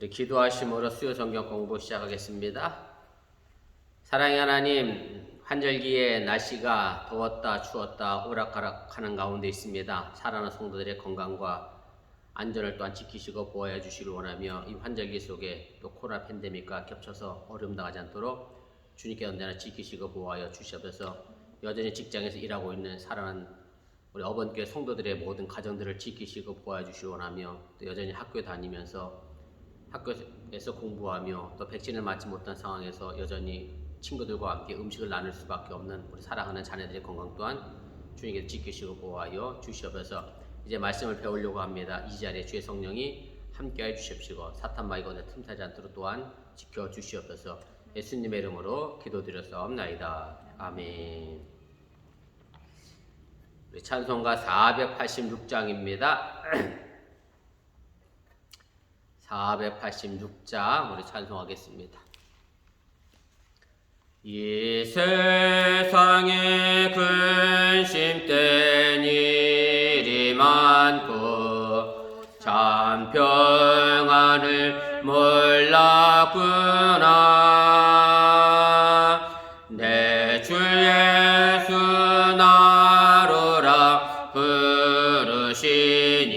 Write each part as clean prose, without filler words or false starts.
우리 기도하심으로 수요 성경 공부 시작하겠습니다. 사랑의 하나님, 환절기에 날씨가 더웠다 추웠다 오락가락하는 가운데 있습니다. 살아난 성도들의 건강과 안전을 또한 지키시고 보호해 주시길 원하며 이 환절기 속에 또 코로나 팬데믹과 겹쳐서 어려움 당하지 않도록 주님께 언제나 지키시고 보호하여 주시옵소서. 여전히 직장에서 일하고 있는 살아난 우리 어번교회 성도들의 모든 가정들을 지키시고 보호해 주시길 원하며 또 여전히 학교에 다니면서 학교에서 공부하며 또 백신을 맞지 못한 상황에서 여전히 친구들과 함께 음식을 나눌 수밖에 없는 우리 사랑하는 자녀들의 건강 또한 주님께서 지키시고 보호하여 주시옵소서. 이제 말씀을 배우려고 합니다. 이 자리에 주의 성령이 함께해 주십시고 사탄 마귀가 틈타지 않도록 또한 지켜주시옵소서. 예수님의 이름으로 기도드렸사옵나이다. 아멘. 우리 찬송가 486장입니다. 486장 우리 찬송하겠습니다. 이 세상에 근심된 일이 많고 참 평안을 몰랐구나. 내 주 예수 나로라 부르시니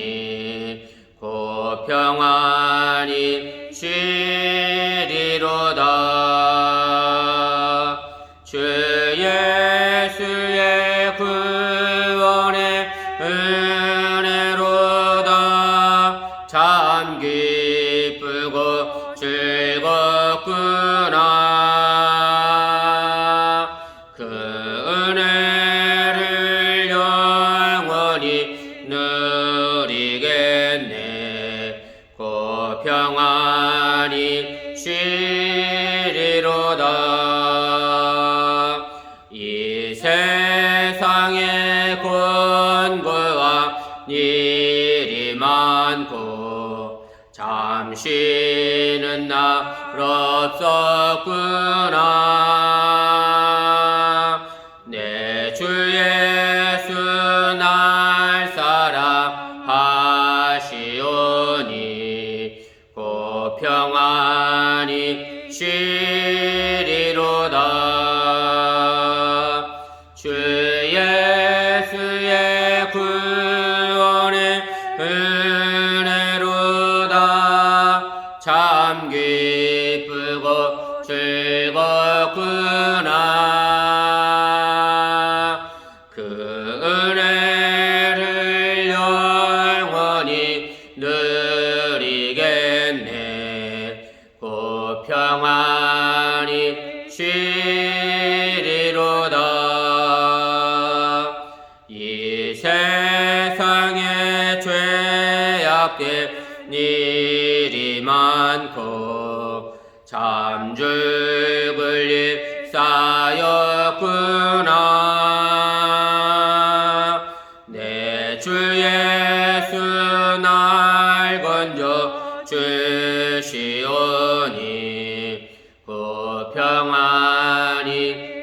곧 평안이 쉬리로다. 주 예수의 구원의 은혜로다. 참 기쁘고 즐겁구나. 그 은혜를 영원히 누리겠네. 곧 평안히 쉬리로다. 이 세상에 곤고한 일이 많고 잠시는 날 없었구나. 내 주 예수 날 사랑하시오니 곧 평안히 쉬리로다. 주 예수의 구원의 은혜로다. 참 기쁘고 즐겁구나. 그 은혜를 영원히 누리겠네. 곧 평안히 쉬리로다. 이 세상에 죄악된 일이 많고 참 죽을 일 쌓였구나. 내 주 예수 날 건져 주시오니 곧 평안히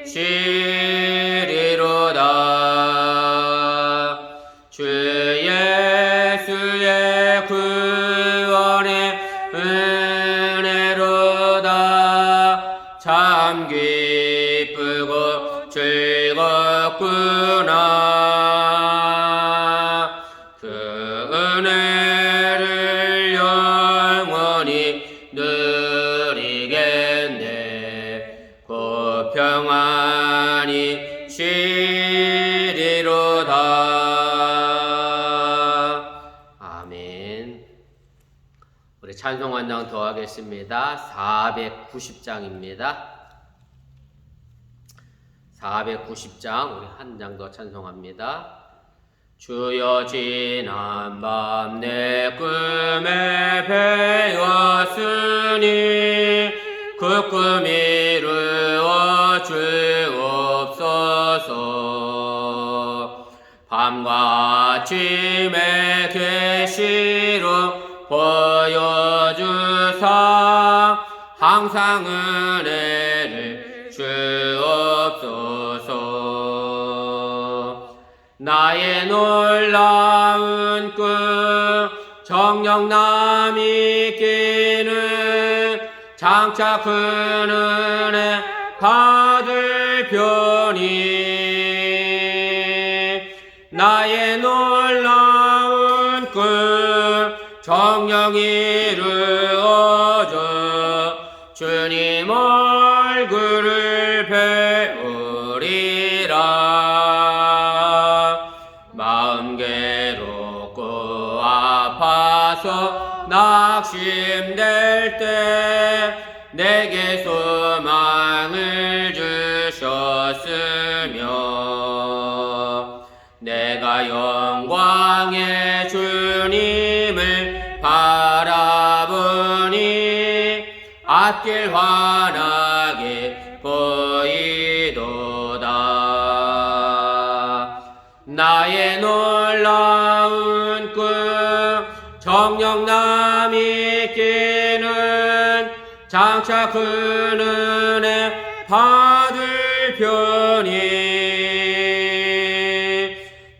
쉬리로다. 주 예수의 구원의 은혜로다. 참 기쁘고 즐겁구나. 그 은혜를 영원히 누리겠네. 곧 평안히 쉬리로다. 아멘. 우리 찬송 한 장 더 하겠습니다. 490장입니다. 490장 우리 한 장 더 찬송합니다. 주여 지난 밤 내 꿈에 배웠으니 그 꿈 이루어 주옵소서. 밤과 아침에 계시로 보여주사 항상 은혜를 주옵소서. 나의 놀라운 꿈 정령남이 끼는 장차 큰 은혜 받을 편이 나의 놀라운 꿈 정령이 이루어져 주님 얼굴을 배우리라. 마음 괴롭고 아파서 낙심될 때 내게 소망을 주셨으며 내가 영광의 주님을 바라보니 앞길 환하게 보이도다. 나의 놀라운 꿈 정령남이 끼는 장차 큰 은혜 받을 편이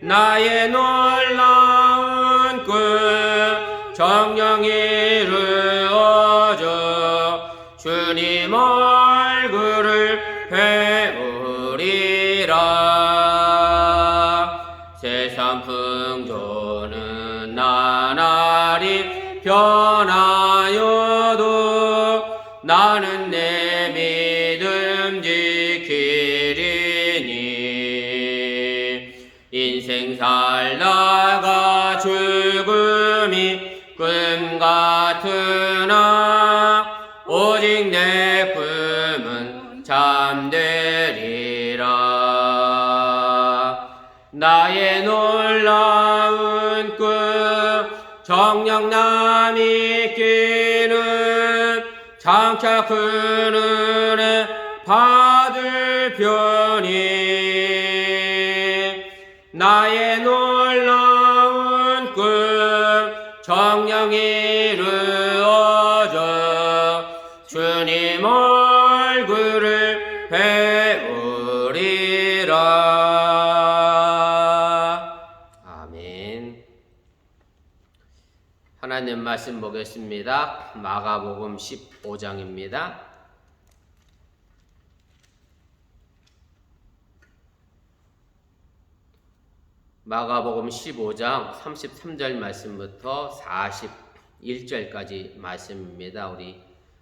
나의 놀라운 꿈 정령이 이루어져 주님 얼굴을 배우리라. 세상 풍조는 나날이 변하여도 나는 내 믿음 지키리니 인생 살다가 죽음이 꿈 같으나 오직 내 꿈은 잠되리라. 나의 놀라운 꿈 정령남이 끼는 장차 큰 은혜 받을 편이 나의 놀라운 꿈 정령이 이루어져 주님 얼굴을 배우리라. 아멘. 하나님 말씀 보겠습니다. 마가복음 15장입니다. 마가복음 15장 33절 말씀부터 41절까지 말씀입니다. 우리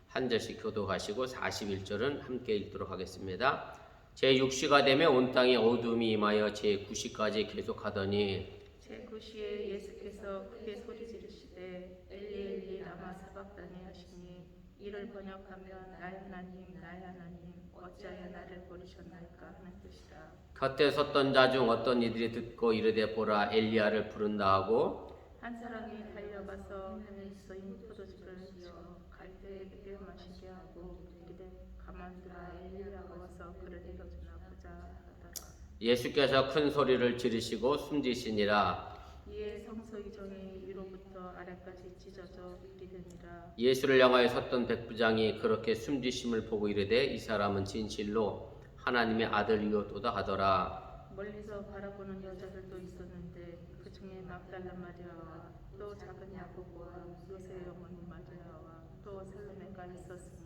한 절씩 교독하시고 41절은 함께 읽도록 하겠습니다. 제6시가 되며 온 땅에 어둠이 임하여 제9시까지 계속하더니 제9시에 예수께서 크게 소리 지르시되 엘리 엘리 라마 사박다니 하시니 이를 번역하면 나의 하나님 나의 하나님 어찌하여 나를 버리셨나이까 하는 뜻이라. 곁에 섰던 자 중 어떤 이들이 듣고 이르되 보라 엘리야를 부른다 하고 한 사람이 달려가서 하늘 쏘인 포도주를 쳐 갈대에게 마시게 하고 이르되 가만두라 엘리야가 와서 그를 이뤄주나 보자 하더라. 예수께서 큰 소리를 지르시고 숨지시니라. 이에 성소의 정이 위로부터 아래까지 찢어져 이르니라. 예수를 향하여 섰던 백부장이 그렇게 숨지심을 보고 이르되 이 사람은 진실로 하나님의 아들이었도다 하더라. 멀리서 바라보는 여자들도 있었는데 그 중에 막달라 마리아와 또 작은 야고보와 요새의 어머니 마리아와 또 살로메가 있었으니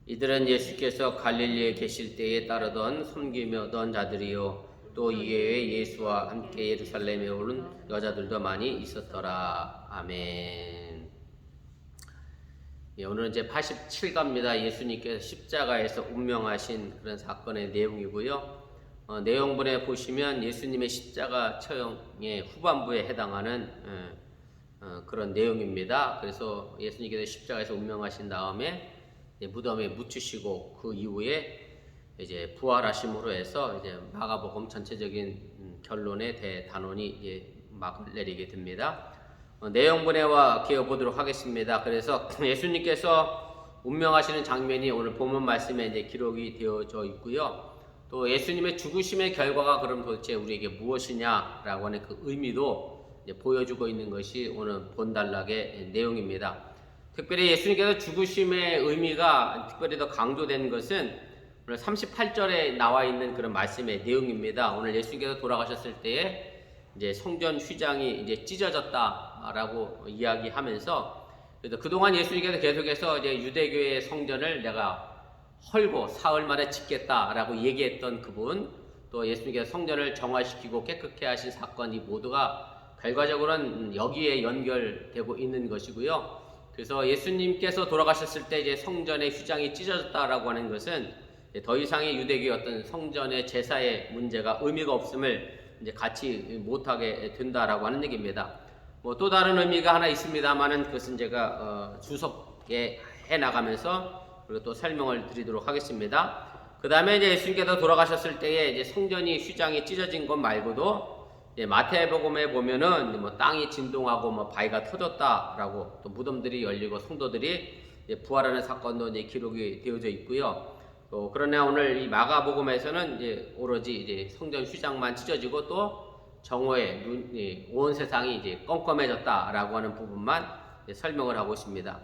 이들은 예수께서 갈릴리에 계실 때에 따르던 섬기며 던 자들이요 또 이외에 예수와 함께 예루살렘에 오른 여자들도 많이 있었더라. 아멘. 예, 오늘은 이제 87가입니다. 예수님께서 십자가에서 운명하신 그런 사건의 내용이고요. 내용본에 보시면 예수님의 십자가 처형의 후반부에 해당하는 그런 내용입니다. 그래서 예수님께서 십자가에서 운명하신 다음에 무덤에 묻히시고 그 이후에 이제 부활하심으로 해서 이제 마가복음 전체적인 결론의 대단원이 이제 막을 내리게 됩니다. 내용분해와 기어보도록 하겠습니다. 그래서 예수님께서 운명하시는 장면이 오늘 본문 말씀에 이제 기록이 되어져 있고요. 또 예수님의 죽으심의 결과가 그럼 도대체 우리에게 무엇이냐라고 하는 그 의미도 이제 보여주고 있는 것이 오늘 본단락의 내용입니다. 특별히 예수님께서 죽으심의 의미가 특별히 더 강조된 것은 오늘 38절에 나와 있는 그런 말씀의 내용입니다. 오늘 예수님께서 돌아가셨을 때에 이제 성전 휘장이 이제 찢어졌다라고 이야기하면서, 그래서 그동안 예수님께서 계속해서 이제 유대교의 성전을 내가 헐고 사흘 만에 짓겠다라고 얘기했던 그분, 또 예수님께서 성전을 정화시키고 깨끗게 하신 사건이 모두가 결과적으로는 여기에 연결되고 있는 것이고요. 그래서 예수님께서 돌아가셨을 때 이제 성전의 휘장이 찢어졌다라고 하는 것은 더 이상의 유대교의 어떤 성전의 제사의 문제가 의미가 없음을 이제 같이 못하게 된다라고 하는 얘기입니다. 뭐 또 다른 의미가 하나 있습니다만은 그것은 제가 주석에 해 나가면서 그리고 또 설명을 드리도록 하겠습니다. 그 다음에 이제 예수님께서 돌아가셨을 때에 이제 성전이 휘장이 찢어진 것 말고도 이제 마태복음에 보면은 뭐 땅이 진동하고 뭐 바위가 터졌다라고, 또 무덤들이 열리고 성도들이 이제 부활하는 사건도 이제 기록이 되어져 있고요. 또 그러나 오늘 이 마가복음에서는 이제 오로지 이제 성전 휘장만 찢어지고 또 정오에 온 세상이 이제 껌껌해졌다라고 하는 부분만 설명을 하고 있습니다.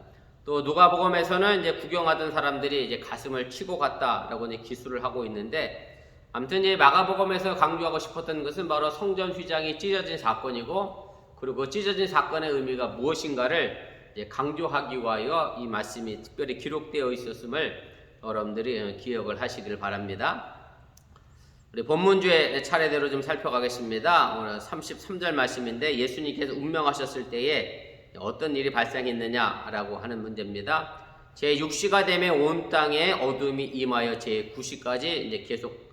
또 누가복음에서는 이제 구경하던 사람들이 이제 가슴을 치고 갔다라고 이제 기술을 하고 있는데, 아무튼 이제 마가복음에서 강조하고 싶었던 것은 바로 성전 휘장이 찢어진 사건이고, 그리고 찢어진 사건의 의미가 무엇인가를 이제 강조하기 위하여 이 말씀이 특별히 기록되어 있었음을 여러분들이 기억을 하시길 바랍니다. 우리 본문주의 차례대로 좀 살펴가겠습니다. 오늘 33절 말씀인데, 예수님께서 운명하셨을 때에 어떤 일이 발생했느냐라고 하는 문제입니다. 제6시가 되면 온 땅에 어둠이 임하여 제9시까지 이제 계속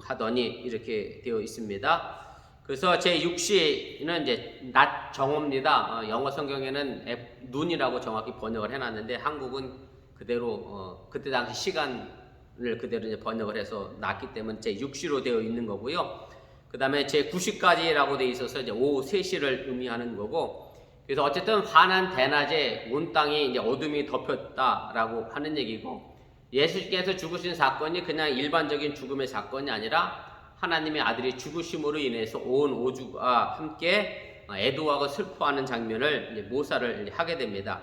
하더니 이렇게 되어 있습니다. 그래서 제6시는 이제 낮 정오입니다. 영어 성경에는 눈이라고 정확히 번역을 해놨는데, 한국은 그대로 그때 당시 시간을 그대로 이제 번역을 해서 놨기 때문에 제6시로 되어 있는 거고요. 그 다음에 제9시까지라고 되어 있어서 이제 오후 3시를 의미하는 거고, 그래서 어쨌든 환한 대낮에 온 땅이 이제 어둠이 덮였다라고 하는 얘기고, 예수께서 죽으신 사건이 그냥 일반적인 죽음의 사건이 아니라 하나님의 아들이 죽으심으로 인해서 온 우주가 함께 애도하고 슬퍼하는 장면을 이제 묘사를 하게 됩니다.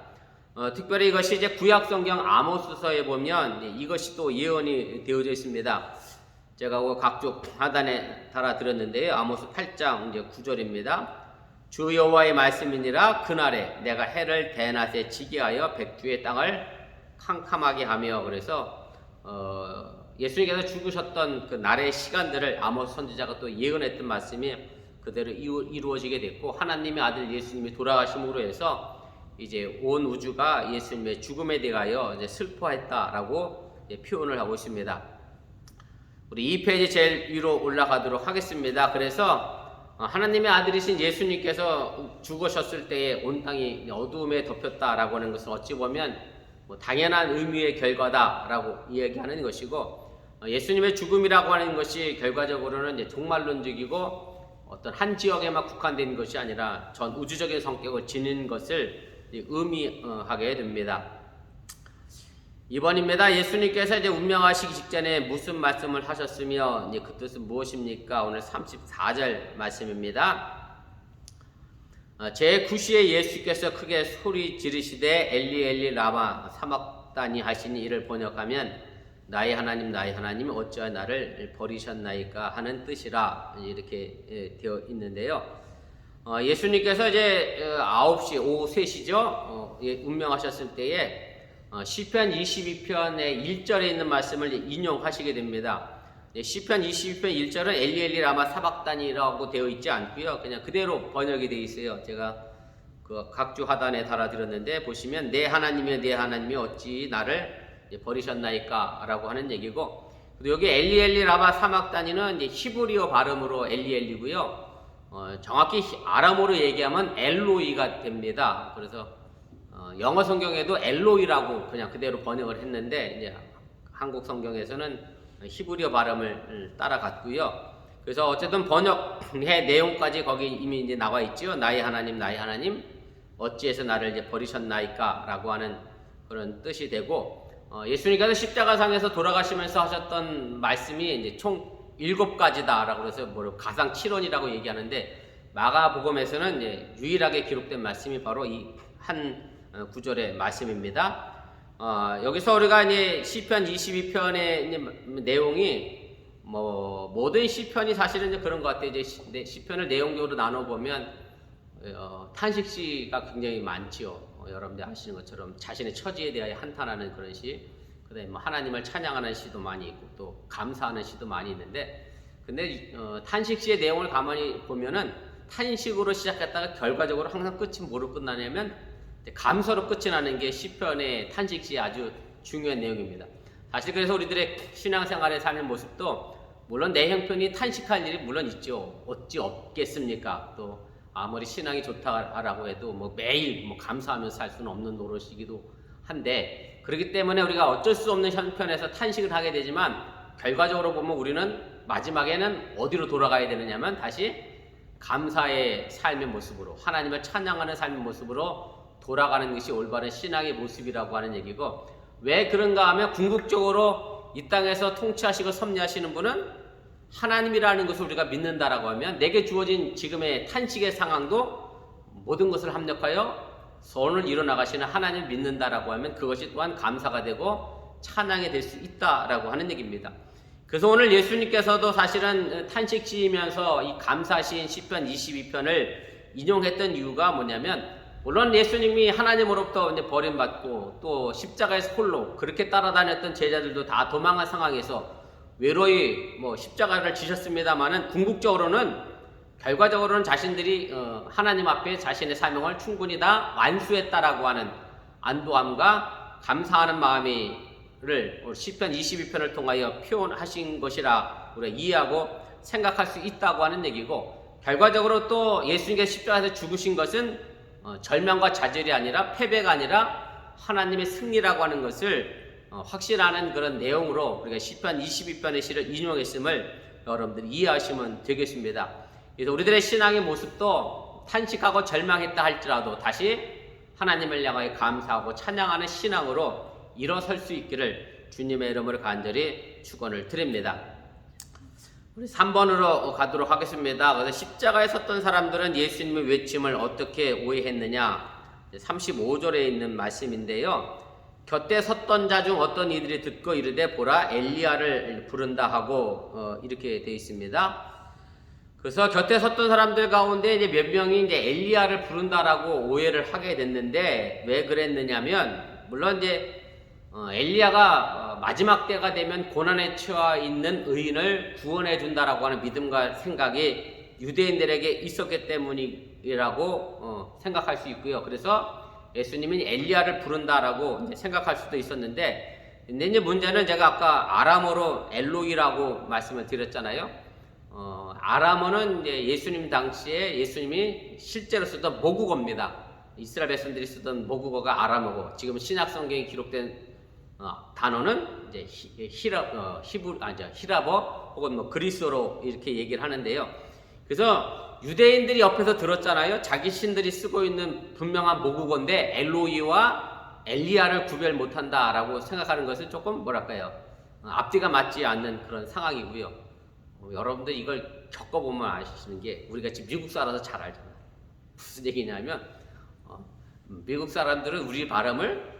특별히 이것이 이제 구약 성경 아모스서에 보면 이것이 또 예언이 되어져 있습니다. 제가 그 각종 하단에 달아드렸는데요. 아모스 8장 이제 9절입니다. 주 여호와의 말씀이니라. 그날에 내가 해를 대낮에 지게 하여 백주의 땅을 캄캄하게 하며, 그래서 예수님께서 죽으셨던 그 날의 시간들을 아모스 선지자가 또 예언했던 말씀이 그대로 이루어지게 됐고, 하나님의 아들 예수님이 돌아가심으로 해서 이제 온 우주가 예수님의 죽음에 대하여 이제 슬퍼했다라고 이제 표현을 하고 있습니다. 우리 2페이지 제일 위로 올라가도록 하겠습니다. 그래서 하나님의 아들이신 예수님께서 죽으셨을 때에 온 땅이 어두움에 덮였다라고 하는 것은 어찌 보면 뭐 당연한 의미의 결과다라고 이야기하는 것이고, 예수님의 죽음이라고 하는 것이 결과적으로는 이제 종말론적이고 어떤 한 지역에만 국한된 것이 아니라 전 우주적인 성격을 지닌 것을 의미하게 됩니다. 이번입니다. 예수님께서 이제 운명하시기 직전에 무슨 말씀을 하셨으며 이제 그 뜻은 무엇입니까? 오늘 34절 말씀입니다. 제9시에 예수께서 크게 소리 지르시되 엘리 엘리 라마 사막다니 하시니, 이를 번역하면 나의 하나님 나의 하나님 어찌하여 나를 버리셨나이까 하는 뜻이라 이렇게 되어 있는데요. 예수님께서 이제 9시 오후 3시죠. 운명하셨을 때에 시편 22편의 1절에 있는 말씀을 인용하시게 됩니다. 시편 22편 1절은 엘리 엘리 라마 사박다니라고 되어 있지 않고요. 그냥 그대로 번역이 되어 있어요. 제가 그 각주 하단에 달아드렸는데 보시면 내 하나님이 어찌 나를 버리셨나이까 라고 하는 얘기고, 그리고 여기 엘리 엘리 라마 사막다니는 이제 히브리어 발음으로 엘리 엘리고요. 정확히 아람어로 얘기하면 엘로이가 됩니다. 그래서 영어 성경에도 엘로이라고 그냥 그대로 번역을 했는데, 이제 한국 성경에서는 히브리어 발음을 따라갔고요. 그래서 어쨌든 번역의 내용까지 거기 이미 이제 나와 있죠. 나의 하나님 어찌해서 나를 이제 버리셨나이까 라고 하는 그런 뜻이 되고, 예수님께서 십자가상에서 돌아가시면서 하셨던 말씀이 이제 총 7가지다라고 해서 가상 7원이라고 얘기하는데, 마가복음에서는 이제 유일하게 기록된 말씀이 바로 이 한 구절의 말씀입니다. 여기서 우리가 이제 시편 22편의 내용이 뭐 모든 시편이 사실은 이제 그런 것 같아요. 이제 시편을 내용적으로 나눠 보면 탄식시가 굉장히 많지요. 여러분들 아시는 것처럼 자신의 처지에 대하여 한탄하는 그런 시, 그다음에 뭐 하나님을 찬양하는 시도 많이 있고 또 감사하는 시도 많이 있는데, 근데 탄식시의 내용을 가만히 보면은 탄식으로 시작했다가 결과적으로 항상 끝이 뭐로 끝나냐면 감사로 끝이 나는 게 시편의 탄식시의 아주 중요한 내용입니다. 사실 그래서 우리들의 신앙생활의 삶의 모습도 물론 내 형편이 탄식할 일이 물론 있죠. 어찌 없겠습니까? 또 아무리 신앙이 좋다라고 해도 뭐 매일 뭐 감사하면서 살 수는 없는 노릇이기도 한데, 그렇기 때문에 우리가 어쩔 수 없는 형편에서 탄식을 하게 되지만 결과적으로 보면 우리는 마지막에는 어디로 돌아가야 되느냐면 다시 감사의 삶의 모습으로, 하나님을 찬양하는 삶의 모습으로 돌아가는 것이 올바른 신앙의 모습이라고 하는 얘기고, 왜 그런가 하면 궁극적으로 이 땅에서 통치하시고 섭리하시는 분은 하나님이라는 것을 우리가 믿는다라고 하면 내게 주어진 지금의 탄식의 상황도 모든 것을 합력하여 선을 이뤄나가시는 하나님을 믿는다라고 하면 그것이 또한 감사가 되고 찬양이 될 수 있다라고 하는 얘기입니다. 그래서 오늘 예수님께서도 사실은 탄식시이면서 이 감사시인 시편 22편을 인용했던 이유가 뭐냐면, 물론 예수님이 하나님으로부터 이제 버림받고 또 십자가에서 홀로 그렇게 따라다녔던 제자들도 다 도망한 상황에서 외로이 뭐 십자가를 지셨습니다만은 궁극적으로는 결과적으로는 자신들이 하나님 앞에 자신의 사명을 충분히 다 완수했다라고 하는 안도함과 감사하는 마음을 시편 22편을 통하여 표현하신 것이라 우리가 이해하고 생각할 수 있다고 하는 얘기고, 결과적으로 또 예수님께서 십자가에서 죽으신 것은 절망과 좌절이 아니라 패배가 아니라 하나님의 승리라고 하는 것을 확신하는 그런 내용으로 우리가 시편 22편의 시를 인용했음을 여러분들이 이해하시면 되겠습니다. 그래서 우리들의 신앙의 모습도 탄식하고 절망했다 할지라도 다시 하나님을 향하여 감사하고 찬양하는 신앙으로 일어설 수 있기를 주님의 이름으로 간절히 축원을 드립니다. 우리 3번으로 가도록 하겠습니다. 그래서 십자가에 섰던 사람들은 예수님의 외침을 어떻게 오해했느냐, 35절에 있는 말씀인데요. 곁에 섰던 자 중 어떤 이들이 듣고 이르되 보라 엘리야를 부른다 하고 이렇게 되어 있습니다. 그래서 곁에 섰던 사람들 가운데 이제 몇 명이 이제 엘리야를 부른다라고 오해를 하게 됐는데, 왜 그랬느냐면 물론 이제 엘리야가 마지막 때가 되면 고난에 처해 있는 의인을 구원해 준다라고 하는 믿음과 생각이 유대인들에게 있었기 때문이라고 생각할 수 있고요. 그래서 예수님이 엘리야를 부른다라고 이제 생각할 수도 있었는데, 근데 이제 문제는 제가 아까 아람어로 엘로이라고 말씀을 드렸잖아요. 아람어는 이제 예수님 당시에 예수님이 실제로 쓰던 모국어입니다. 이스라엘 백성들이 쓰던 모국어가 아람어고, 지금 신약 성경에 기록된 단어는 이제 히라버 혹은 뭐 그리스어로 이렇게 얘기를 하는데요. 그래서 유대인들이 옆에서 들었잖아요. 자기 신들이 쓰고 있는 분명한 모국어인데 엘로이와 엘리야를 구별 못한다라고 생각하는 것은 조금 뭐랄까요, 앞뒤가 맞지 않는 그런 상황이고요. 여러분들 이걸 겪어보면 아시는 게, 우리가 지금 미국 살아서 잘 알잖아요. 무슨 얘기냐면 미국 사람들은 우리 발음을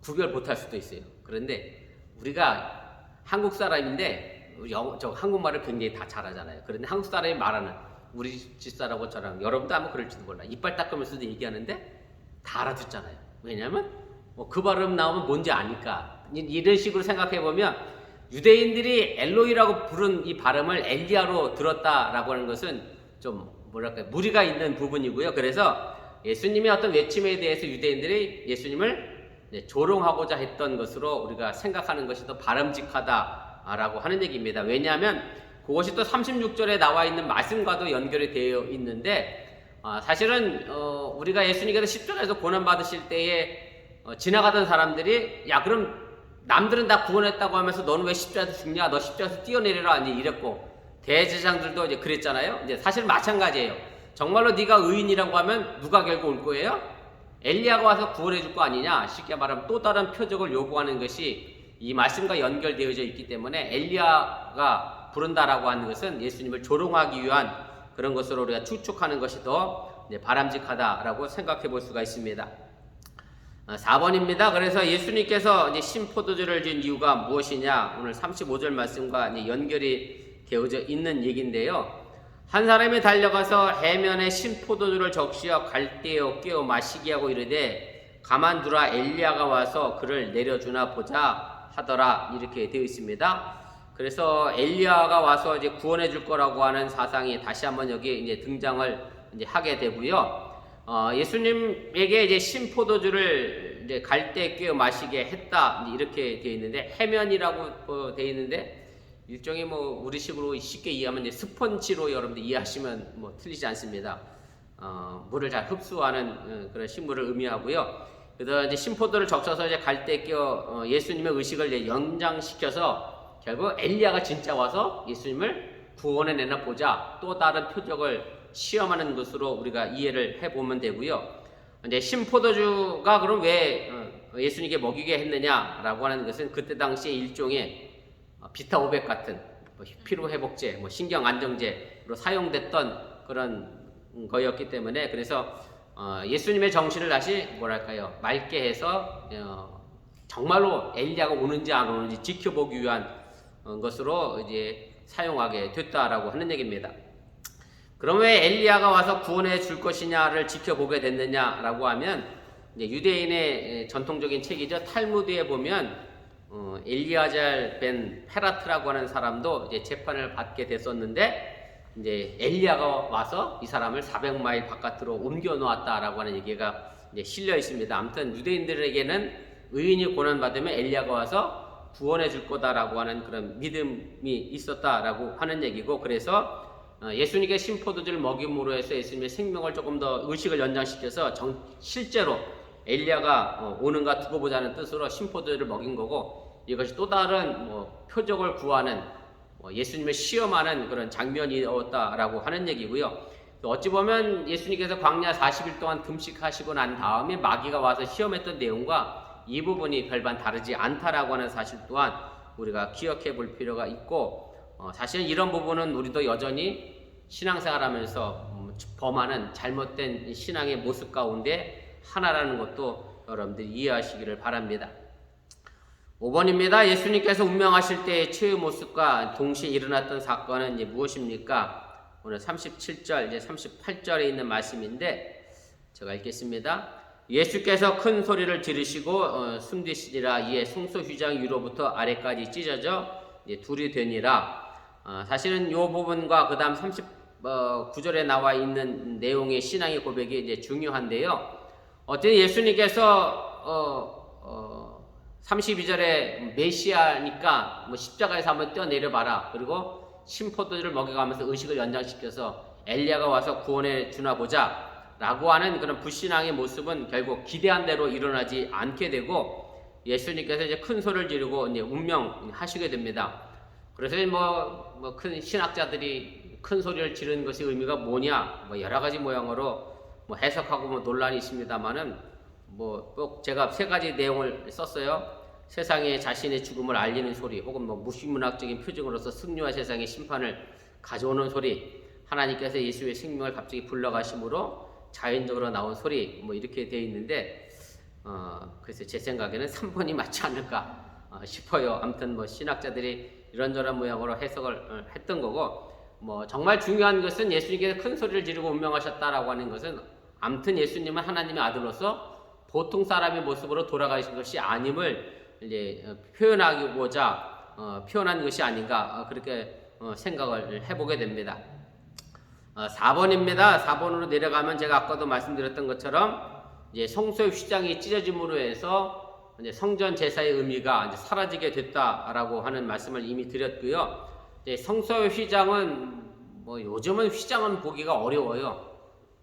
구별 못할 수도 있어요. 그런데 우리가 한국 사람인데 한국말을 굉장히 다 잘하잖아요. 그런데 한국 사람이 말하는 우리 집사람하고 저랑, 여러분도 아마 그럴지도 몰라, 이빨 닦으면서도 얘기하는데 다 알아듣잖아요. 왜냐하면 그 발음 나오면 뭔지 아니까. 이런 식으로 생각해보면 유대인들이 엘로이라고 부른 이 발음을 엘리야로 들었다라고 하는 것은 좀 뭐랄까요, 무리가 있는 부분이고요. 그래서 예수님의 어떤 외침에 대해서 유대인들이 예수님을 조롱하고자 했던 것으로 우리가 생각하는 것이 더 바람직하다라고 하는 얘기입니다. 왜냐하면 그것이 또 36절에 나와 있는 말씀과도 연결이 되어 있는데, 사실은 우리가 예수님께서 십자가에서 고난받으실 때에 지나가던 사람들이 야 그럼 남들은 다 구원했다고 하면서 너는 왜 십자가에서 죽냐, 너 십자가에서 뛰어내리라 이제 이랬고, 대제사장들도 이제 그랬잖아요. 이제 사실 마찬가지예요. 정말로 네가 의인이라고 하면 누가 결국 올 거예요? 엘리야가 와서 구원해 줄 거 아니냐. 쉽게 말하면 또 다른 표적을 요구하는 것이 이 말씀과 연결되어져 있기 때문에 엘리야가 부른다라고 하는 것은 예수님을 조롱하기 위한 그런 것으로 우리가 추측하는 것이 더 바람직하다라고 생각해 볼 수가 있습니다. 4번입니다. 그래서 예수님께서 이제 신포도주를 준 이유가 무엇이냐? 오늘 35절 말씀과 이제 연결이 되어져 있는 얘기인데요. 한 사람이 달려가서 해면에 신포도주를 적시어 갈대어 깨어 마시게 하고 이르되 가만두라 엘리야가 와서 그를 내려주나 보자 하더라. 이렇게 되어 있습니다. 그래서 엘리야가 와서 이제 구원해 줄 거라고 하는 사상이 다시 한번 여기 이제 등장을 이제 하게 되고요. 예수님에게 이제 신포도주를 이제 갈대에 끼어 마시게 했다. 이렇게 되어 있는데 해면이라고 되어 있는데 일종의 뭐 우리식으로 쉽게 이해하면 이제 스펀지로 여러분들 이해하시면 뭐 틀리지 않습니다. 물을 잘 흡수하는 그런 식물을 의미하고요. 그래서 이제 신포도를 적셔서 이제 갈대에 끼어 예수님의 의식을 이제 연장시켜서 결국 엘리야가 진짜 와서 예수님을 구원해 내나 보자. 또 다른 표적을 시험하는 것으로 우리가 이해를 해보면 되고요. 이제 신포도주가 그럼 왜 예수님께 먹이게 했느냐라고 하는 것은 그때 당시에 일종의 비타 500 같은 피로회복제, 신경 안정제로 사용됐던 그런 거였기 때문에 그래서 예수님의 정신을 다시 뭐랄까요 맑게 해서 정말로 엘리야가 오는지 안 오는지 지켜보기 위한 것으로 이제 사용하게 됐다라고 하는 얘기입니다. 그럼 왜 엘리야가 와서 구원해 줄 것이냐를 지켜보게 됐느냐라고 하면 이제 유대인의 전통적인 책이죠. 탈무드에 보면 엘리아잘 벤 페라트라고 하는 사람도 이제 재판을 받게 됐었는데 이제 엘리야가 와서 이 사람을 400마일 바깥으로 옮겨 놓았다라고 하는 얘기가 이제 실려 있습니다. 아무튼 유대인들에게는 의인이 고난 받으면 엘리야가 와서 구원해 줄 거다라고 하는 그런 믿음이 있었다라고 하는 얘기고 그래서 예수님께 신포도주를 먹임으로 해서 예수님의 생명을 조금 더 의식을 연장시켜서 실제로 엘리야가 오는가 두고 보자는 뜻으로 신포도주를 먹인 거고 이것이 또 다른 표적을 구하는 예수님을 시험하는 그런 장면이었다라고 하는 얘기고요. 어찌 보면 예수님께서 광야 40일 동안 금식하시고 난 다음에 마귀가 와서 시험했던 내용과 이 부분이 별반 다르지 않다라고 하는 사실 또한 우리가 기억해 볼 필요가 있고 사실은 이런 부분은 우리도 여전히 신앙생활하면서 범하는 잘못된 신앙의 모습 가운데 하나라는 것도 여러분들이 이해하시기를 바랍니다. 5번입니다. 예수님께서 운명하실 때의 최후 모습과 동시에 일어났던 사건은 이제 무엇입니까? 오늘 37절, 이제 38절에 있는 말씀인데 제가 읽겠습니다. 예수께서 큰 소리를 지르시고 숨기시니라 이에 송소휘장 위로부터 아래까지 찢어져 이제 둘이 되니라. 사실은 이 부분과 그 다음 39절에 나와 있는 내용의 신앙의 고백이 이제 중요한데요. 어쨌든 예수님께서 32절에 메시아니까 십자가에서 한번 뛰어내려봐라. 그리고 신포도주를 먹여가면서 의식을 연장시켜서 엘리야가 와서 구원해 주나 보자 라고 하는 그런 불신앙의 모습은 결국 기대한 대로 일어나지 않게 되고 예수님께서 이제 큰 소리를 지르고 이제 운명하시게 됩니다. 그래서 큰 신학자들이 큰 소리를 지르는 것의 의미가 뭐냐 여러 가지 모양으로 해석하고 논란이 있습니다만은 꼭 제가 세 가지 내용을 썼어요. 세상에 자신의 죽음을 알리는 소리, 혹은 무신문학적인 표징으로서 승리와 세상의 심판을 가져오는 소리, 하나님께서 예수의 생명을 갑자기 불러가심으로 자연적으로 나온 소리, 이렇게 되어 있는데, 그래서 제 생각에는 3번이 맞지 않을까 싶어요. 아무튼 신학자들이 이런저런 모양으로 해석을 했던 거고, 정말 중요한 것은 예수님께서 큰 소리를 지르고 운명하셨다라고 하는 것은 아무튼 예수님은 하나님의 아들로서 보통 사람의 모습으로 돌아가신 것이 아님을 이제 표현하고자 표현한 것이 아닌가 그렇게 생각을 해보게 됩니다. 4번입니다. 4번으로 내려가면 제가 아까도 말씀드렸던 것처럼 이제 성소의 휘장이 찢어짐으로 해서 이제 성전 제사의 의미가 이제 사라지게 됐다라고 하는 말씀을 이미 드렸고요. 이제 성소의 휘장은 요즘은 휘장은 보기가 어려워요.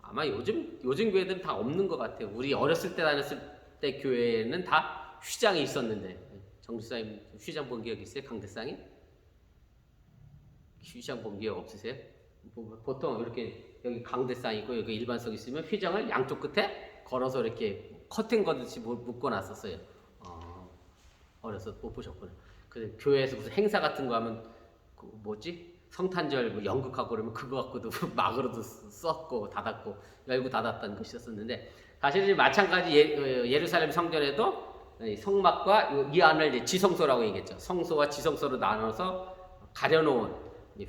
아마 요즘 교회들은 다 없는 것 같아요. 우리 어렸을 때 다녔을 때 교회에는 다 휘장이 있었는데 정수사님 휘장 본 기억 있어요? 강대상이? 휘장 본 기억 없으세요? 보통 이렇게 여기 강대상 있고 여기 일반석 있으면 휘장을 양쪽 끝에 걸어서 이렇게 커튼 거듯이 묶어 놨었어요. 어려서 못 보셨구나. 그래서 교회에서 무슨 행사 같은 거 하면 성탄절 뭐 연극하고 그러면 그거 갖고도 막으로도 썼고 닫았고 열고 닫았다는 것이었었는데 사실 이제 마찬가지 예루살렘 성전에도 이 성막과 이 안을 이제 지성소라고 얘기했죠. 성소와 지성소로 나눠서 가려놓은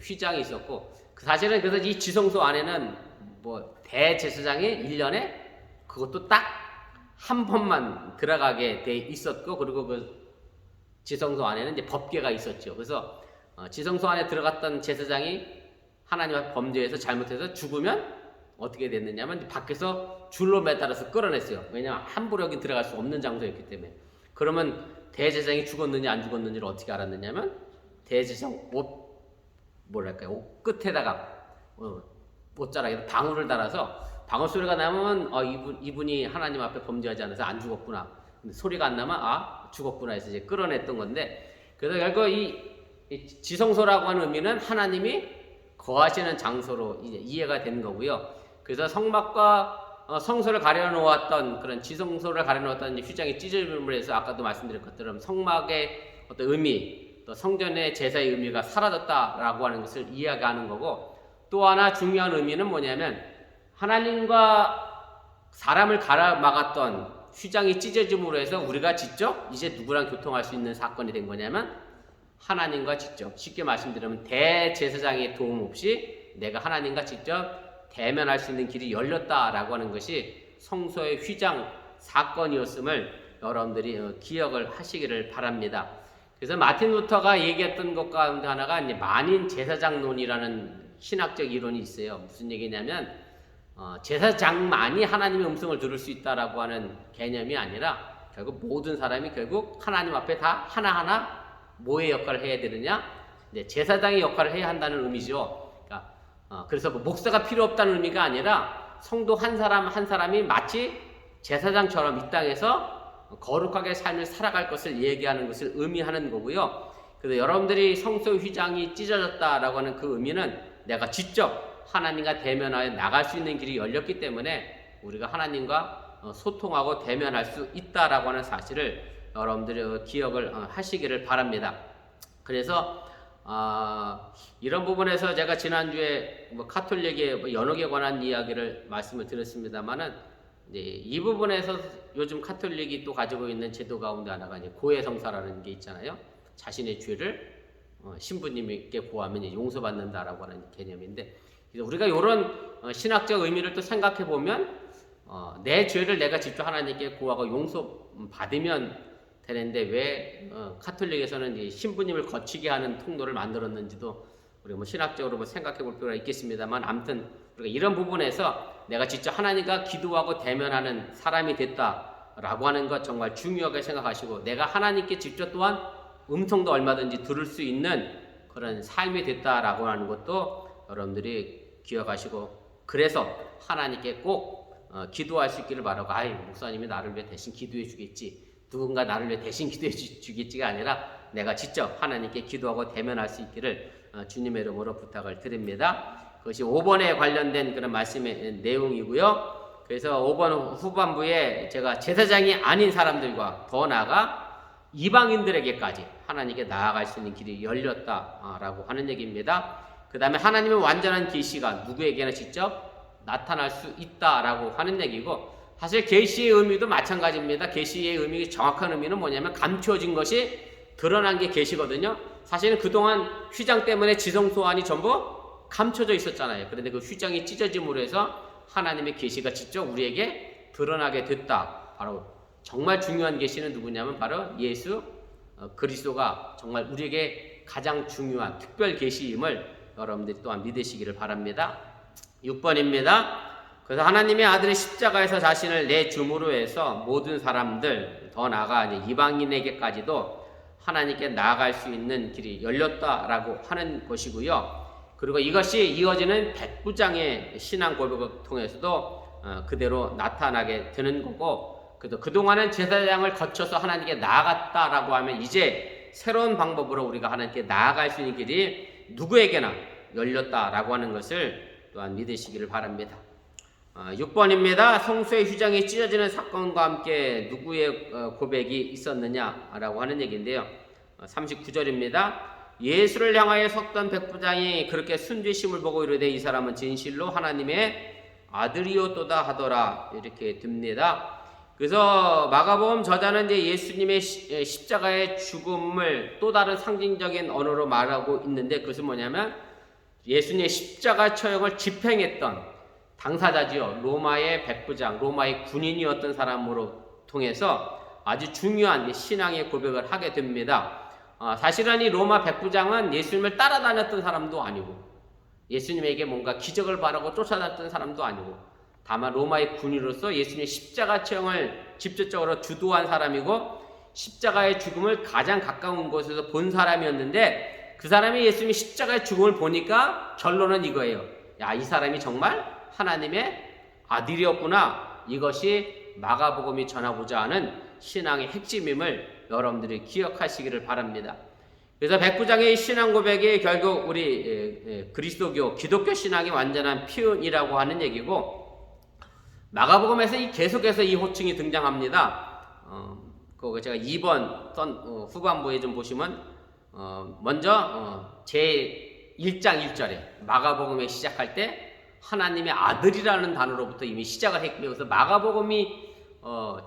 휘장이 있었고 사실은 그래서 이 지성소 안에는 뭐 대제사장이 1년에 그것도 딱 한 번만 들어가게 돼 있었고 그리고 그 지성소 안에는 이제 법궤가 있었죠. 그래서 지성소 안에 들어갔던 제사장이 하나님 앞에 범죄해서 잘못해서 죽으면 어떻게 됐느냐면 밖에서 줄로 매달아서 끌어냈어요. 왜냐하면 함부로 여기 들어갈 수 없는 장소였기 때문에. 그러면 대제사장이 죽었느냐 안 죽었느냐를 어떻게 알았느냐면 대제사장 옷 끝에다가 옷자락에 방울을 달아서 방울 소리가 나면 이분이 하나님 앞에 범죄하지 않아서 안 죽었구나. 근데 소리가 안 나면 죽었구나 해서 이제 끌어냈던 건데 그래서 결국 이 지성소라고 하는 의미는 하나님이 거하시는 장소로 이제 이해가 된 거고요. 그래서 성막과 성소를 가려놓았던 그런 지성소를 가려놓았던 휘장이 찢어짐으로 해서 아까도 말씀드린 것처럼 성막의 어떤 의미 또 성전의 제사의 의미가 사라졌다라고 하는 것을 이해하는 거고 또 하나 중요한 의미는 뭐냐면 하나님과 사람을 가로막았던 휘장이 찢어짐으로 해서 우리가 직접 이제 누구랑 교통할 수 있는 사건이 된 거냐면 하나님과 직접 쉽게 말씀드리면 대제사장의 도움 없이 내가 하나님과 직접 대면할 수 있는 길이 열렸다라고 하는 것이 성소의 휘장 사건이었음을 여러분들이 기억을 하시기를 바랍니다. 그래서 마틴 루터가 얘기했던 것 가운데 하나가 이제 만인 제사장론이라는 신학적 이론이 있어요. 무슨 얘기냐면 제사장만이 하나님의 음성을 들을 수 있다라고 하는 개념이 아니라 결국 모든 사람이 결국 하나님 앞에 다 하나하나 뭐의 역할을 해야 되느냐? 이제 제사장의 역할을 해야 한다는 의미죠. 그러니까 그래서 뭐 목사가 필요 없다는 의미가 아니라 성도 한 사람 한 사람이 마치 제사장처럼 이 땅에서 거룩하게 삶을 살아갈 것을 얘기하는 것을 의미하는 거고요. 그래서 여러분들이 성소 휘장이 찢어졌다라고 하는 그 의미는 내가 직접 하나님과 대면하여 나갈 수 있는 길이 열렸기 때문에 우리가 하나님과 소통하고 대면할 수 있다라고 하는 사실을 여러분들이 기억을 하시기를 바랍니다. 그래서 이런 부분에서 제가 지난주에 카톨릭의 연옥에 관한 이야기를 말씀을 드렸습니다만은 이 부분에서 요즘 카톨릭이 또 가지고 있는 제도 가운데 하나가 이제 고해성사라는 게 있잖아요. 자신의 죄를 신부님께 고하면 용서받는다라고 하는 개념인데 우리가 이런 신학적 의미를 또 생각해 보면 내 죄를 내가 직접 하나님께 고하고 용서받으면 되는데 왜 카톨릭에서는 신부님을 거치게 하는 통로를 만들었는지도 우리가 신학적으로 생각해 볼 필요가 있겠습니다만 아무튼 우리가 이런 부분에서 내가 직접 하나님과 기도하고 대면하는 사람이 됐다라고 하는 것 정말 중요하게 생각하시고 내가 하나님께 직접 또한 음성도 얼마든지 들을 수 있는 그런 삶이 됐다라고 하는 것도 여러분들이 기억하시고 그래서 하나님께 꼭 기도할 수 있기를 바라고 목사님이 나를 위해 대신 기도해 주겠지 누군가 나를 위해 대신 기도해 주겠지가 아니라 내가 직접 하나님께 기도하고 대면할 수 있기를 주님의 이름으로 부탁을 드립니다. 그것이 5번에 관련된 그런 말씀의 내용이고요. 그래서 5번 후반부에 제가 제사장이 아닌 사람들과 더 나아가 이방인들에게까지 하나님께 나아갈 수 있는 길이 열렸다라고 하는 얘기입니다. 그 다음에 하나님의 완전한 계시가 누구에게나 직접 나타날 수 있다라고 하는 얘기고 사실 계시의 의미도 마찬가지입니다. 계시의 의미 정확한 의미는 뭐냐면 감춰진 것이 드러난 게 계시거든요. 사실은 그동안 휘장 때문에 지성소 안이 전부 감춰져 있었잖아요. 그런데 그 휘장이 찢어짐으로 해서 하나님의 계시가 직접 우리에게 드러나게 됐다. 바로 정말 중요한 계시는 누구냐면 바로 예수 그리스도가 정말 우리에게 가장 중요한 특별 계시임을 여러분들이 또한 믿으시기를 바랍니다. 6번입니다. 그래서 하나님의 아들의 십자가에서 자신을 내줌으로 해서 모든 사람들 더 나아가 이방인에게까지도 하나님께 나아갈 수 있는 길이 열렸다라고 하는 것이고요. 그리고 이것이 이어지는 백부장의 신앙 고백을 통해서도 그대로 나타나게 되는 거고 그래도 그동안은 제사장을 거쳐서 하나님께 나아갔다라고 하면 이제 새로운 방법으로 우리가 하나님께 나아갈 수 있는 길이 누구에게나 열렸다라고 하는 것을 또한 믿으시기를 바랍니다. 6번입니다. 성소의 휘장이 찢어지는 사건과 함께 누구의 고백이 있었느냐라고 하는 얘기인데요. 39절입니다. 예수를 향하여 섰던 백부장이 그렇게 순죄심을 보고 이르되 이 사람은 진실로 하나님의 아들이었도다 하더라 이렇게 듭니다. 그래서 마가복음 저자는 이제 예수님의 십자가의 죽음을 또 다른 상징적인 언어로 말하고 있는데 그것은 뭐냐면 예수님의 십자가 처형을 집행했던 당사자지요. 로마의 백부장, 로마의 군인이었던 사람으로 통해서 아주 중요한 신앙의 고백을 하게 됩니다. 사실은 이 로마 백부장은 예수님을 따라다녔던 사람도 아니고 예수님에게 뭔가 기적을 바라고 쫓아다녔던 사람도 아니고 다만 로마의 군인으로서 예수님의 십자가 처형을 직접적으로 주도한 사람이고 십자가의 죽음을 가장 가까운 곳에서 본 사람이었는데 그 사람이 예수님의 십자가의 죽음을 보니까 결론은 이거예요. 야, 이 사람이 정말 하나님의 아들이었구나. 이것이 마가복음이 전하고자 하는 신앙의 핵심임을 여러분들이 기억하시기를 바랍니다. 그래서 백부장의 신앙 고백이 결국 우리 그리스도교, 기독교 신앙의 완전한 표현이라고 하는 얘기고 마가복음에서 계속해서 이 호칭이 등장합니다. 그거 제가 2번 후반부에 좀 보시면 먼저 제 1장 1절에 마가복음에 시작할 때 하나님의 아들이라는 단어로부터 이미 시작을 했고요. 그래서 마가복음이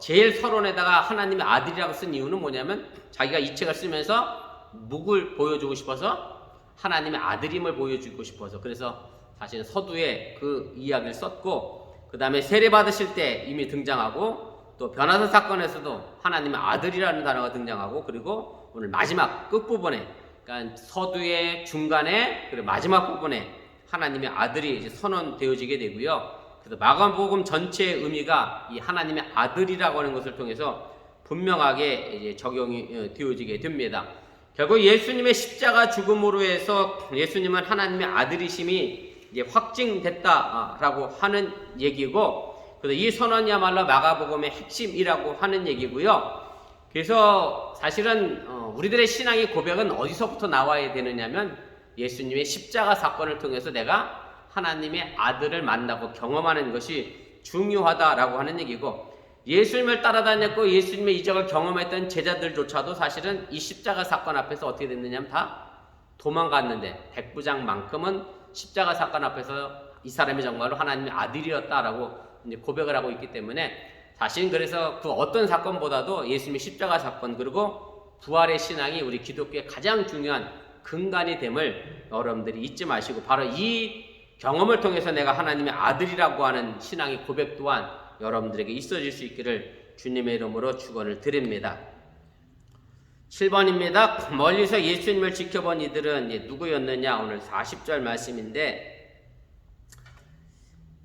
제일 서론에다가 하나님의 아들이라고 쓴 이유는 뭐냐면 자기가 이 책을 쓰면서 누굴 보여주고 싶어서 하나님의 아들임을 보여주고 싶어서 그래서 사실 서두에 그 이야기를 썼고 그 다음에 세례 받으실 때 이미 등장하고 또 변화사 사건에서도 하나님의 아들이라는 단어가 등장하고 그리고 오늘 마지막 끝부분에 그러니까 서두의 중간에 그리고 마지막 부분에 하나님의 아들이 이제 선언되어지게 되고요. 그래서 마가복음 전체의 의미가 이 하나님의 아들이라고 하는 것을 통해서 분명하게 이제 적용이 되어지게 됩니다. 결국 예수님의 십자가 죽음으로 해서 예수님은 하나님의 아들이심이 이제 확증됐다라고 하는 얘기고, 그래서 이 선언이야말로 마가복음의 핵심이라고 하는 얘기고요. 그래서 사실은 우리들의 신앙의 고백은 어디서부터 나와야 되느냐면 예수님의 십자가 사건을 통해서 내가 하나님의 아들을 만나고 경험하는 것이 중요하다라고 하는 얘기고, 예수님을 따라다녔고 예수님의 이적을 경험했던 제자들조차도 사실은 이 십자가 사건 앞에서 어떻게 됐느냐면 다 도망갔는데 백부장만큼은 십자가 사건 앞에서 이 사람이 정말로 하나님의 아들이었다라고 이제 고백을 하고 있기 때문에 사실 그래서 그 어떤 사건보다도 예수님의 십자가 사건 그리고 부활의 신앙이 우리 기독교의 가장 중요한 근간이 됨을 여러분들이 잊지 마시고 바로 이 경험을 통해서 내가 하나님의 아들이라고 하는 신앙의 고백 또한 여러분들에게 있어질 수 있기를 주님의 이름으로 축원을 드립니다. 7번입니다. 멀리서 예수님을 지켜본 이들은 누구였느냐? 오늘 40절 말씀인데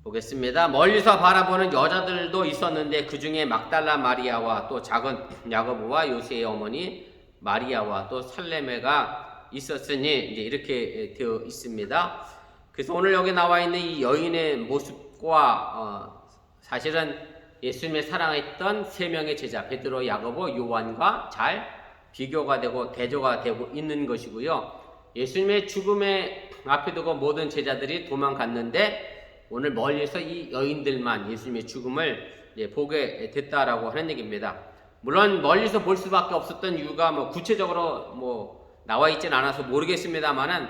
보겠습니다. 멀리서 바라보는 여자들도 있었는데 그 중에 막달라 마리아와 또 작은 야고보와 요새의 어머니 마리아와 또 살레메가 있었으니 이제 이렇게 되어 있습니다. 그래서 오늘 여기 나와 있는 이 여인의 모습과 사실은 예수님의 사랑했던 세 명의 제자 베드로, 야고보, 요한과 잘 비교가 되고 대조가 되고 있는 것이고요. 예수님의 죽음에 앞에 두고 모든 제자들이 도망갔는데 오늘 멀리서 이 여인들만 예수님의 죽음을 보게 됐다라고 하는 얘기입니다. 물론 멀리서 볼 수밖에 없었던 이유가 구체적으로 나와 있지는 않아서 모르겠습니다만은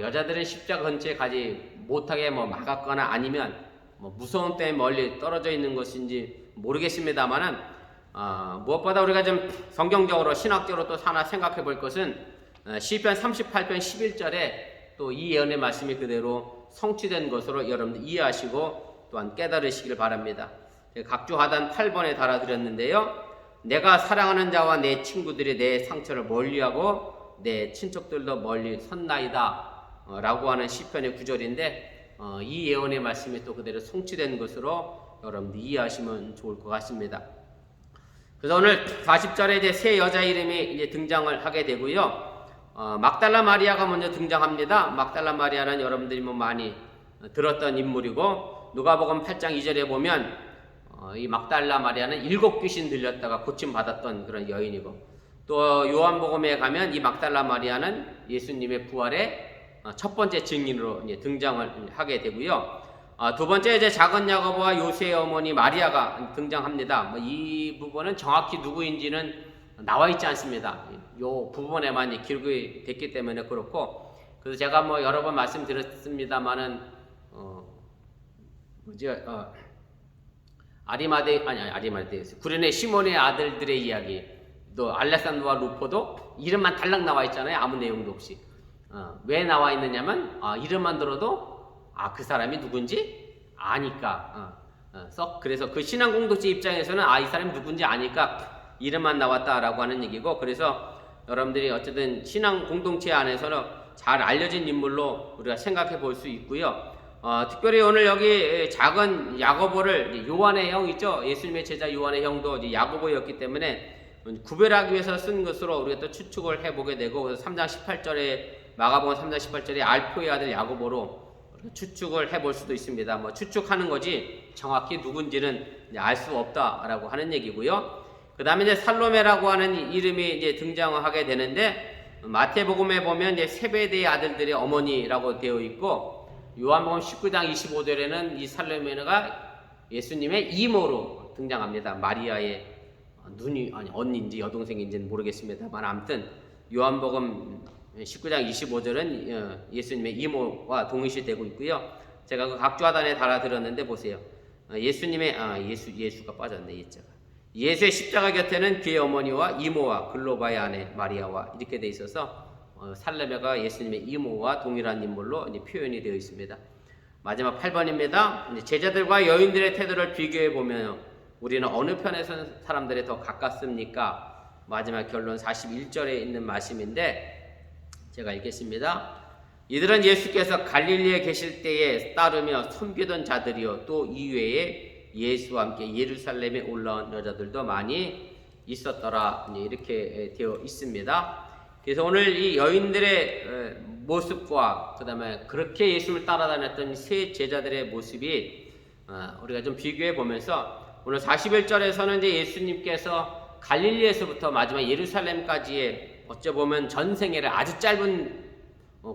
여자들은 십자가 근처에 가지 못하게 막았거나 아니면 무서움 때문에 멀리 떨어져 있는 것인지 모르겠습니다만은 무엇보다 우리가 좀 성경적으로 신학적으로 또 하나 생각해 볼 것은 시편 38편 11절에 또 이 예언의 말씀이 그대로 성취된 것으로 여러분들 이해하시고 또한 깨달으시길 바랍니다. 각주 하단 8번에 달아드렸는데요. 내가 사랑하는 자와 내 친구들이 내 상처를 멀리하고 내 친척들도 멀리 섰나이다 라고 하는 시편의 구절인데 이 예언의 말씀이 또 그대로 성취된 것으로 여러분들 이해하시면 좋을 것 같습니다. 그래서 오늘 40절에 이제 세 여자 이름이 이제 등장을 하게 되고요. 막달라 마리아가 먼저 등장합니다. 막달라 마리아는 여러분들이 많이 들었던 인물이고 누가복음 8장 2절에 보면 이 막달라 마리아는 7 귀신 들렸다가 고침 받았던 그런 여인이고 또 요한복음에 가면 이 막달라 마리아는 예수님의 부활의 첫 번째 증인으로 이제 등장을 하게 되고요. 두 번째 이제 작은 야고보와 요새의 어머니 마리아가 등장합니다. 이 부분은 정확히 누구인지는 나와 있지 않습니다. 요 부분에만 이제 기록이 됐기 때문에 그렇고, 그래서 제가 뭐 여러 번 말씀드렸습니다만은 아리마데에서 구레네 시몬의 아들들의 이야기, 또 알렉산더와 루포도 이름만 달랑 나와 있잖아요. 아무 내용도 없이. 왜 나와 있느냐면 이름만 들어도 그 사람이 누군지 아니까. 그래서 그 신앙 공동체 입장에서는 이 사람이 누군지 아니까 이름만 나왔다라고 하는 얘기고, 그래서 여러분들이 어쨌든 신앙 공동체 안에서는 잘 알려진 인물로 우리가 생각해 볼 수 있고요. 특별히 오늘 여기 작은 야고보를, 요한의 형 있죠? 예수님의 제자 요한의 형도 이제 야고보였기 때문에 구별하기 위해서 쓴 것으로 우리가 또 추측을 해보게 되고, 그래서 3장 18절에 마가복음 3장 18절에 알포의 아들 야고보로 추측을 해볼 수도 있습니다. 뭐 추측하는 거지 정확히 누군지는 알 수 없다라고 하는 얘기고요. 그 다음에 이제 살로메라고 하는 이름이 이제 등장하게 되는데, 마태복음에 보면 이제 세베대의 아들들의 어머니라고 되어 있고, 요한복음 19장 25절에는 이 살로메가 예수님의 이모로 등장합니다. 마리아의 언니인지 여동생인지는 모르겠습니다만, 아무튼 요한복음 19장 25절은 예수님의 이모와 동일시되고 있고요. 제가 그 각주하단에 달아드렸는데 보세요. 예수가 빠졌네, 예자가. 예수의 십자가 곁에는 그의 어머니와 이모와 글로바의 아내 마리아와 이렇게 돼 있어서 살레메가 예수님의 이모와 동일한 인물로 이제 표현이 되어 있습니다. 마지막 8번입니다. 제자들과 여인들의 태도를 비교해 보면 우리는 어느 편에 선 사람들이 더 가깝습니까? 마지막 결론 41절에 있는 말씀인데 제가 읽겠습니다. 이들은 예수께서 갈릴리에 계실 때에 따르며 섬기던 자들이요, 또 이외에 예수와 함께 예루살렘에 올라온 여자들도 많이 있었더라. 이렇게 되어 있습니다. 그래서 오늘 이 여인들의 모습과 그 다음에 그렇게 예수를 따라다녔던 세 제자들의 모습이 우리가 좀 비교해 보면서, 오늘 41절에서는 이제 예수님께서 갈릴리에서부터 마지막 예루살렘까지의 어찌 보면 전생애를 아주 짧은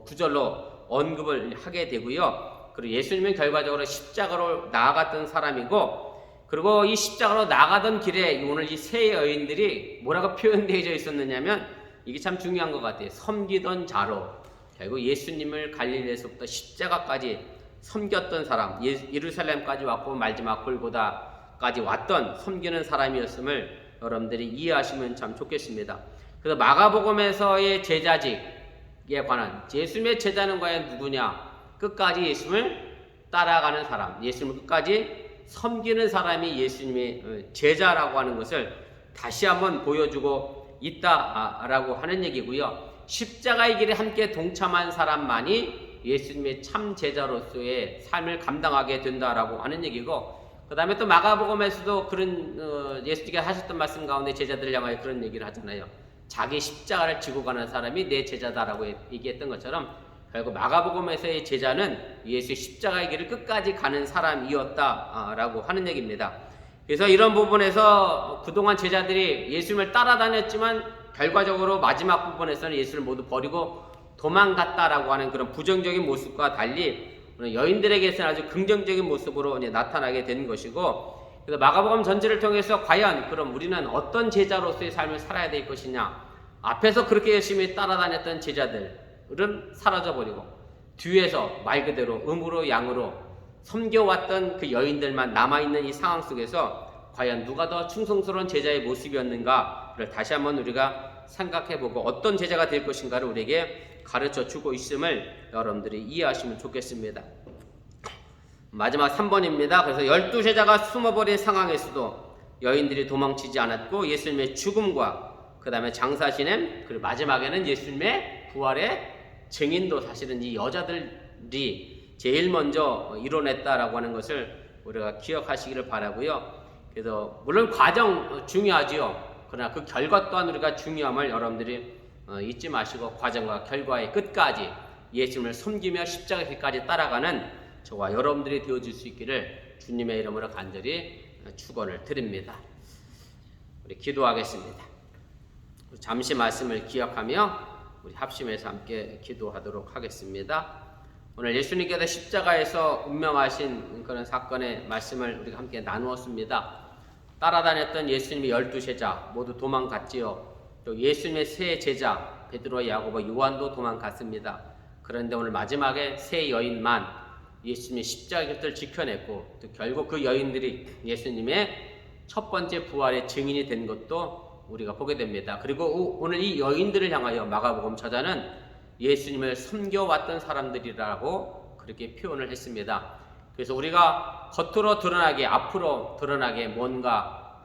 구절로 언급을 하게 되고요. 그리고 예수님은 결과적으로 십자가로 나아갔던 사람이고, 그리고 이 십자가로 나가던 길에 오늘 이 세 여인들이 뭐라고 표현되어 있었느냐면, 이게 참 중요한 것 같아요. 섬기던 자로, 결국 예수님을 갈릴리에서부터 십자가까지 섬겼던 사람, 예루살렘까지 왔고 마지막 골고다까지 왔던 섬기는 사람이었음을 여러분들이 이해하시면 참 좋겠습니다. 그래서 마가복음에서의 제자직에 관한, 예수님의 제자는 과연 누구냐? 끝까지 예수님을 따라가는 사람, 예수님을 끝까지 섬기는 사람이 예수님의 제자라고 하는 것을 다시 한번 보여주고 있다라고 하는 얘기고요. 십자가의 길에 함께 동참한 사람만이 예수님의 참 제자로서의 삶을 감당하게 된다라고 하는 얘기고, 그 다음에 또 마가복음에서도 그런 예수님께서 하셨던 말씀 가운데 제자들을 향하여 그런 얘기를 하잖아요. 자기 십자가를 지고 가는 사람이 내 제자다라고 얘기했던 것처럼, 결국 마가복음에서의 제자는 예수의 십자가의 길을 끝까지 가는 사람이었다라고 하는 얘기입니다. 그래서 이런 부분에서 그동안 제자들이 예수님을 따라다녔지만 결과적으로 마지막 부분에서는 예수를 모두 버리고 도망갔다라고 하는 그런 부정적인 모습과 달리 여인들에게서는 아주 긍정적인 모습으로 나타나게 되는 것이고, 그래서 마가복음 전체를 통해서 과연 그럼 우리는 어떤 제자로서의 삶을 살아야 될 것이냐, 앞에서 그렇게 열심히 따라다녔던 제자들은 사라져버리고 뒤에서 말 그대로 음으로 양으로 섬겨왔던 그 여인들만 남아있는 이 상황 속에서 과연 누가 더 충성스러운 제자의 모습이었는가를 다시 한번 우리가 생각해보고 어떤 제자가 될 것인가를 우리에게 가르쳐주고 있음을 여러분들이 이해하시면 좋겠습니다. 마지막 3번입니다. 그래서 12제자가 숨어버린 상황에서도 여인들이 도망치지 않았고 예수님의 죽음과 그 다음에 장사 지냄, 그리고 마지막에는 예수님의 부활의 증인도 사실은 이 여자들이 제일 먼저 이뤄냈다라고 하는 것을 우리가 기억하시기를 바라고요. 그래서 물론 과정 중요하지요. 그러나 그 결과 또한 우리가 중요함을 여러분들이 잊지 마시고 과정과 결과의 끝까지 예수님을 섬기며 십자가 길까지 따라가는 저와 여러분들이 되어줄 수 있기를 주님의 이름으로 간절히 축원을 드립니다. 우리 기도하겠습니다. 잠시 말씀을 기억하며 우리 합심해서 함께 기도하도록 하겠습니다. 오늘 예수님께서 십자가에서 운명하신 그런 사건의 말씀을 우리가 함께 나누었습니다. 따라다녔던 예수님의 12제자 모두 도망갔지요. 또 예수님의 세 제자 베드로, 야고보, 요한도 도망갔습니다. 그런데 오늘 마지막에 세 여인만 예수님의 십자가 곁을 지켜냈고 또 결국 그 여인들이 예수님의 첫 번째 부활의 증인이 된 것도 우리가 보게 됩니다. 그리고 오늘 이 여인들을 향하여 마가복음 저자는 예수님을 섬겨왔던 사람들이라고 그렇게 표현을 했습니다. 그래서 우리가 겉으로 드러나게, 앞으로 드러나게 뭔가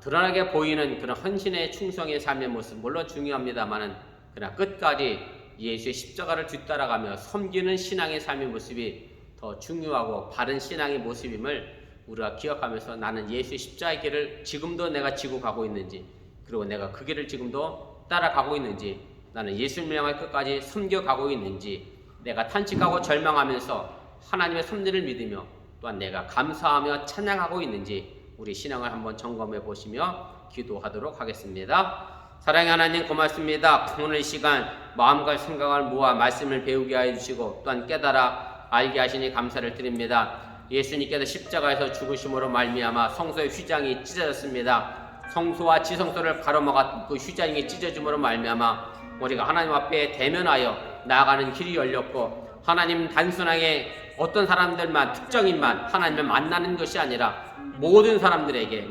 드러나게 보이는 그런 헌신의 충성의 삶의 모습 물론 중요합니다만은 그러나 끝까지 예수의 십자가를 뒤따라가며 섬기는 신앙의 삶의 모습이 더 중요하고 바른 신앙의 모습임을 우리가 기억하면서 나는 예수의 십자가의 길을 지금도 내가 지고 가고 있는지, 그리고 내가 그 길을 지금도 따라가고 있는지, 나는 예수님을 향해 끝까지 섬겨가고 있는지, 내가 탄식하고 절망하면서 하나님의 섭리를 믿으며 또한 내가 감사하며 찬양하고 있는지 우리 신앙을 한번 점검해 보시며 기도하도록 하겠습니다. 사랑의 하나님 고맙습니다. 오늘 이 시간 마음과 생각을 모아 말씀을 배우게 하여 주시고 또한 깨달아 알게 하시니 감사를 드립니다. 예수님께서 십자가에서 죽으심으로 말미암아 성소의 휘장이 찢어졌습니다. 성소와 지성소를 가로막아 그 휘장이 찢어짐으로 말미암아 우리가 하나님 앞에 대면하여 나아가는 길이 열렸고, 하나님 단순하게 어떤 사람들만, 특정인만 하나님을 만나는 것이 아니라 모든 사람들에게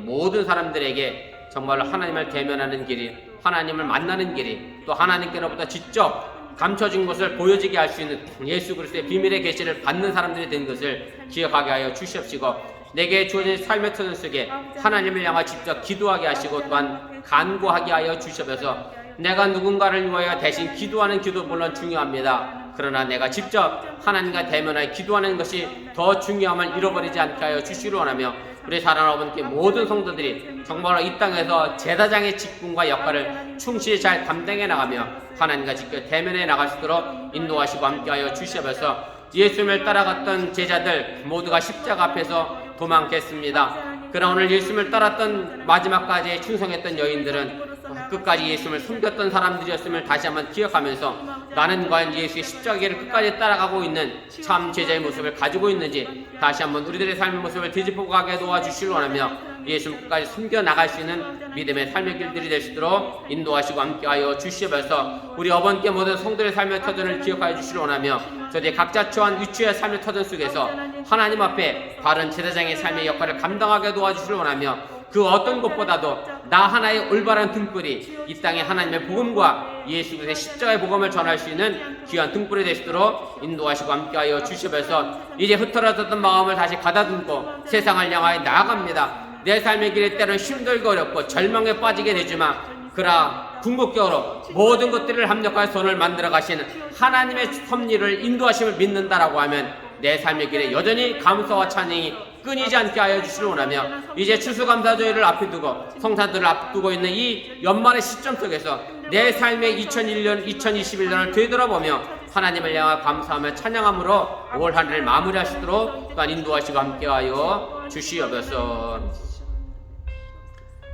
정말로 하나님을 대면하는 길이, 하나님을 만나는 길이, 또 하나님께로부터 직접 감춰진 것을 보여지게 할 수 있는 예수 그리스도의 비밀의 계시를 받는 사람들이 된 것을 기억하게 하여 주시옵시고, 내게 주어진 삶의 터전 속에 하나님을 향해 직접 기도하게 하시고 또한 간구하게 하여 주시옵소서. 내가 누군가를 위하여 대신 기도하는 기도 물론 중요합니다. 그러나 내가 직접 하나님과 대면하여 기도하는 것이 더 중요함을 잃어버리지 않게 하여 주시기 원하며, 우리 사랑하는 어머니께 모든 성도들이 정말로 이 땅에서 제사장의 직분과 역할을 충실히 잘 감당해 나가며 하나님과 직접 대면해 나갈 수 있도록 인도하시고 함께하여 주시옵소서. 예수님을 따라갔던 제자들 모두가 십자가 앞에서 도망했습니다. 그러나 오늘 예수님을 따랐던 마지막까지 충성했던 여인들은 끝까지 예수님을 섬겼던 사람들이었음을 다시 한번 기억하면서 나는 과연 예수의 십자가를 끝까지 따라가고 있는 참 제자의 모습을 가지고 있는지 다시 한번 우리들의 삶의 모습을 되짚어가게 도와주시길 원하며 예수님 끝까지 섬겨나갈 수 있는 믿음의 삶의 길들이 될 수 있도록 인도하시고 함께하여 주시옵소서. 우리 어번께 모든 성도의 삶의 터전을 기억하여 주시길 원하며 저희들이 각자 처한 위치의 삶의 터전 속에서 하나님 앞에 바른 제사장의 삶의 역할을 감당하게 도와주시길 원하며 그 어떤 것보다도 나 하나의 올바른 등불이 이 땅에 하나님의 복음과 예수 그리스도의 십자가의 복음을 전할 수 있는 귀한 등불이 되시도록 인도하시고 함께하여 주시면서 이제 흩어졌던 마음을 다시 가다듬고 세상을 향하여 나아갑니다. 내 삶의 길에 때로는 힘들고 어렵고 절망에 빠지게 되지만 그러나 궁극적으로 모든 것들을 합력하여 손을 만들어 가시는 하나님의 섭리를 인도하심을 믿는다라고 하면 내 삶의 길에 여전히 감사와 찬양이 끊이지 않게 하여 주시길 원하며 이제 추수감사절을 앞에 두고 성탄들을 앞두고 있는 이 연말의 시점 속에서 내 삶의 2001년, 2021년을 되돌아보며 하나님을 향해 감사하며 찬양함으로 올 한 해를 마무리하시도록 또한 인도하시고 함께하여 주시옵소서.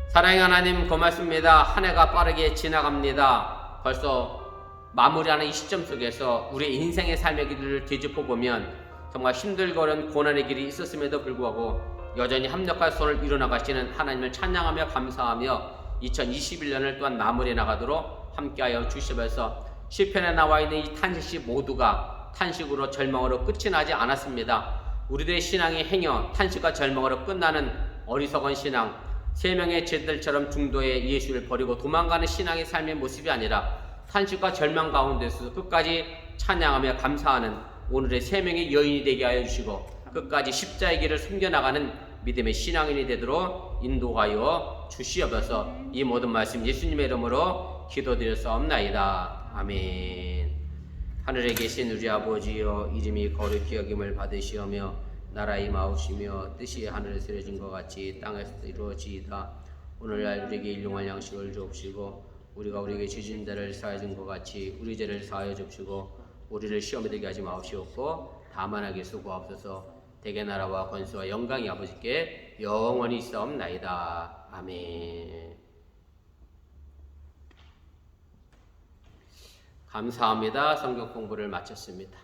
사랑의 하나님 고맙습니다. 한 해가 빠르게 지나갑니다. 벌써 마무리하는 이 시점 속에서 우리 인생의 삶의 길을 되짚어보면 정말 힘들고 어려운 고난의 길이 있었음에도 불구하고 여전히 합력할 손을 이뤄나가시는 하나님을 찬양하며 감사하며 2021년을 또한 마무리해 나가도록 함께하여 주시면서 시편에 나와 있는 이 탄식시 모두가 탄식으로 절망으로 끝이 나지 않았습니다. 우리들의 신앙이 행여 탄식과 절망으로 끝나는 어리석은 신앙, 세 명의 제자들처럼 중도에 예수를 버리고 도망가는 신앙의 삶의 모습이 아니라 탄식과 절망 가운데서 끝까지 찬양하며 감사하는 오늘의 세 명의 여인이 되게 하여 주시고 끝까지 십자의 길을 숨겨나가는 믿음의 신앙인이 되도록 인도하여 주시옵소서. 이 모든 말씀 예수님의 이름으로 기도드렸사옵나이다. 아멘. 하늘에 계신 우리 아버지여, 이름이 거룩히 여김을 받으시오며 나라 임하옵시며 뜻이 하늘에서 이루어진 것 같이 땅에서도 이루어지이다. 오늘날 우리에게 일용할 양식을 주옵시고 우리가 우리에게 지진 자를 사하여 준 것 같이 우리 죄를 사하여 주옵시고 우리를 시험에 들게 하지 마옵시옵고 다만 하게 수고하옵소서. 대개 나라와 권세와 영광이 아버지께 영원히 있사옵나이다. 아멘. 감사합니다. 성경 공부를 마쳤습니다.